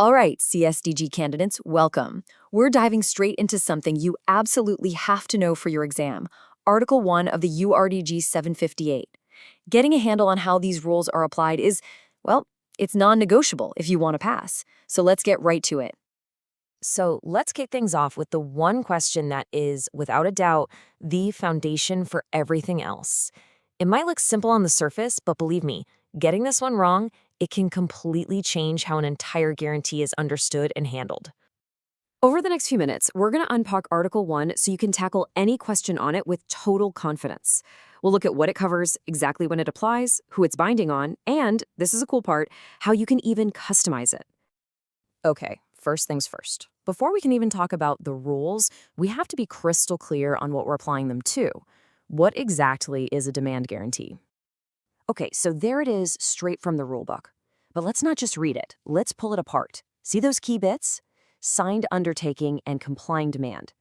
All right, CSDG candidates, welcome. We're diving straight into something you absolutely have to know for your exam, Article 1 of the URDG 758. Getting a handle on how these rules are applied is, well, it's non-negotiable if you want to pass. So let's get right to it. So let's kick things off with the one question that is, without a doubt, the foundation for everything else. It might look simple on the surface, but believe me, getting this one wrong, it can completely change how an entire guarantee is understood and handled. Over the next few minutes, we're going to unpack Article 1 so you can tackle any question on it with total confidence. We'll look at what it covers, exactly when it applies, who it's binding on, and, this is a cool part, how you can even customize it. Okay, first things first. Before we can even talk about the rules, we have to be crystal clear on what we're applying them to. What exactly is a demand guarantee? Okay, so there it is straight from the rulebook. But let's not just read it. Let's pull it apart. See those key bits? Signed undertaking and complying demand.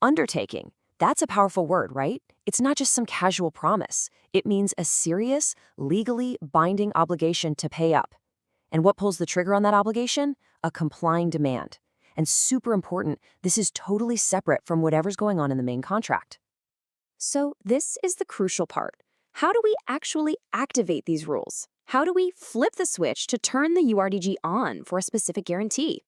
Undertaking, that's a powerful word, right? It's not just some casual promise. It means a serious, legally binding obligation to pay up. And what pulls the trigger on that obligation? A complying demand. And super important, this is totally separate from whatever's going on in the main contract. So this is the crucial part. How do we actually activate these rules? How do we flip the switch to turn the URDG on for a specific guarantee?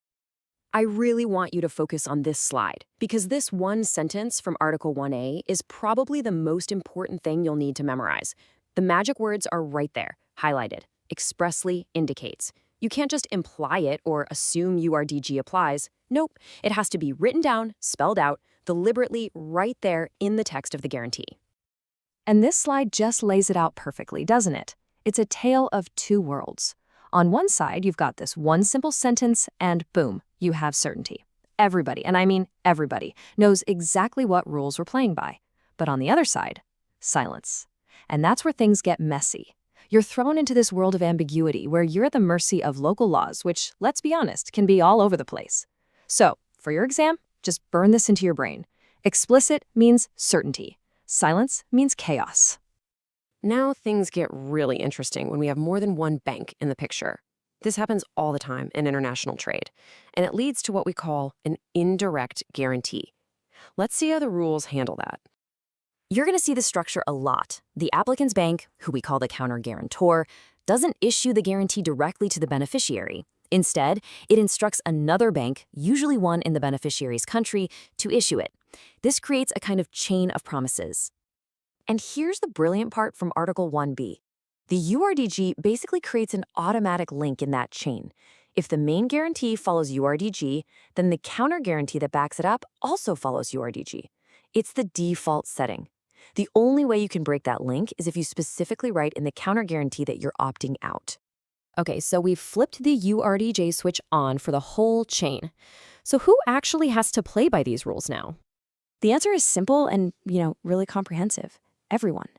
I really want you to focus on this slide, because this one sentence from Article 1A is probably the most important thing you'll need to memorize. The magic words are right there, highlighted. Expressly indicates. You can't just imply it or assume URDG applies. Nope, it has to be written down, spelled out, deliberately right there in the text of the guarantee. And this slide just lays it out perfectly, doesn't it? It's a tale of two worlds. On one side, you've got this one simple sentence, and boom, you have certainty. Everybody, and I mean everybody, knows exactly what rules we're playing by. But on the other side, silence. And that's where things get messy. You're thrown into this world of ambiguity where you're at the mercy of local laws, which, let's be honest, can be all over the place. So, for your exam, just burn this into your brain. Explicit means certainty. Silence means chaos. Now things get really interesting when we have more than one bank in the picture. This happens all the time in international trade, and it leads to what we call an indirect guarantee. Let's see how the rules handle that. You're going to see this structure a lot. The applicant's bank, who we call the counter-guarantor, doesn't issue the guarantee directly to the beneficiary. Instead, it instructs another bank, usually one in the beneficiary's country, to issue it. This creates a kind of chain of promises. And here's the brilliant part from Article 1B. The URDG basically creates an automatic link in that chain. If the main guarantee follows URDG, then the counter-guarantee that backs it up also follows URDG. It's the default setting. The only way you can break that link is if you specifically write in the counter-guarantee that you're opting out. Okay, so we've flipped the URDG switch on for the whole chain. So who actually has to play by these rules now? The answer is simple and, really comprehensive. Everyone.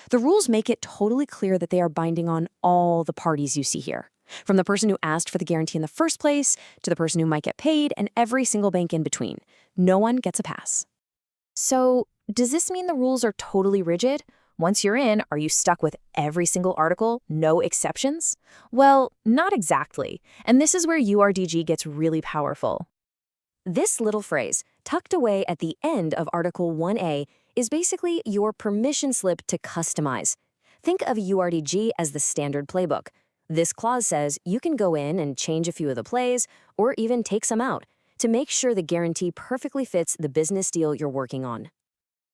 The rules make it totally clear that they are binding on all the parties you see here, from the person who asked for the guarantee in the first place to the person who might get paid and every single bank in between. No one gets a pass. So, does this mean the rules are totally rigid? Once you're in, are you stuck with every single article, no exceptions? Well, not exactly. And this is where URDG gets really powerful. This little phrase, tucked away at the end of Article 1A, is basically your permission slip to customize. Think of URDG as the standard playbook. This clause says you can go in and change a few of the plays, or even take some out, to make sure the guarantee perfectly fits the business deal you're working on.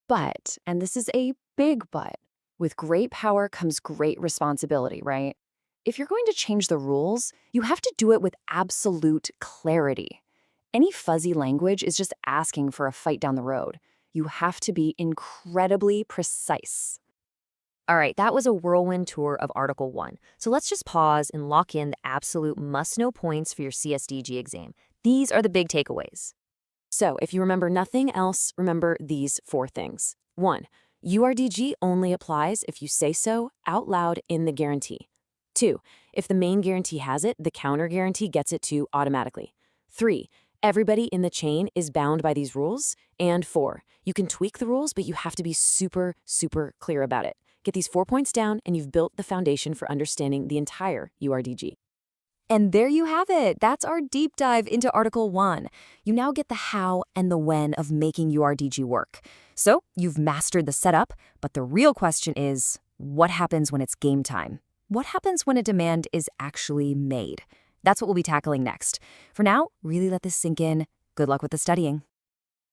But, and this is a big but, with great power comes great responsibility, right? If you're going to change the rules, you have to do it with absolute clarity. Any fuzzy language is just asking for a fight down the road. You have to be incredibly precise. All right, that was a whirlwind tour of Article 1. So let's just pause and lock in the absolute must-know points for your CSDG exam. These are the big takeaways. So if you remember nothing else, remember these 4 things. 1. URDG only applies if you say so out loud in the guarantee. 2. If the main guarantee has it, the counter guarantee gets it too automatically. 3. Everybody in the chain is bound by these rules. And 4, you can tweak the rules, but you have to be super, super clear about it. Get these 4 points down, and you've built the foundation for understanding the entire URDG. And there you have it. That's our deep dive into Article 1. You now get the how and the when of making URDG work. So you've mastered the setup, but the real question is, what happens when it's game time? What happens when a demand is actually made? That's what we'll be tackling next. For now, really let this sink in. Good luck with the studying.